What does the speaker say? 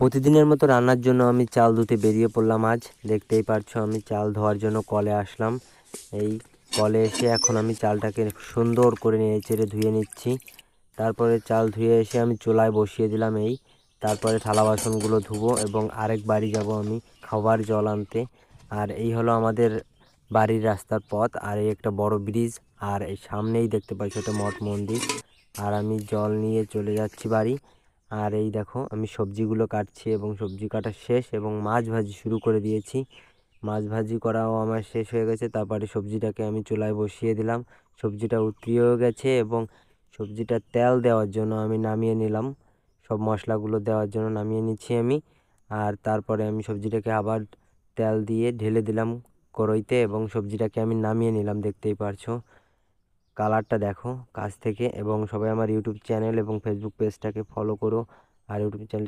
প্রতিদিনের মতো রান্নার জন্য আমি চাল ধুতে বেরিয়ে পড়লাম আজ। দেখতেই পারছো আমি চাল ধোয়ার জন্য কলে আসলাম। এই কলে এসে এখন আমি চালটাকে সুন্দর করে নেড়েচেড়ে ধুয়ে নিচ্ছি। তারপরে চাল ধুয়ে এসে আমি চুলায় বসিয়ে দিলাম। তারপরে থালা বাসনগুলো ধুবো এবং আরেক বাড়ি যাব আমি খাবার জল আনতে। আর এই হলো আমাদের বাড়ির রাস্তার পথ। আর এই একটা বড় ব্রিজ, আর এই সামনেই দেখতে পাচ্ছি একটা মঠ মন্দির। আর আমি জল নিয়ে চলে যাচ্ছি বাড়ি। আর এই দেখো আমি সবজিগুলো কাটছি এবং সবজি কাটা শেষ এবং মাছ ভাজি শুরু করে দিয়েছি। মাছ ভাজি করাও আমার শেষ হয়ে গেছে। তারপরে সবজিটাকে আমি চুলায় বসিয়ে দিলাম। সবজিটা উতরিয়েও গেছে এবং সবজিটা তেল দেওয়ার জন্য আমি নামিয়ে নিলাম। সব মশলাগুলো দেওয়ার জন্য নামিয়ে নিচ্ছি আমি। আর তারপরে আমি সবজিটাকে আবার তেল দিয়ে ঢেলে দিলাম কড়াইতে এবং সবজিটাকে আমি নামিয়ে নিলাম। দেখতেই পারছো কালারটা দেখো কাছ থেকে। এবং সবাই আমার ইউটিউব চ্যানেল এবং ফেসবুক পেজটাকে ফলো করো। আর ইউটিউব চ্যানেল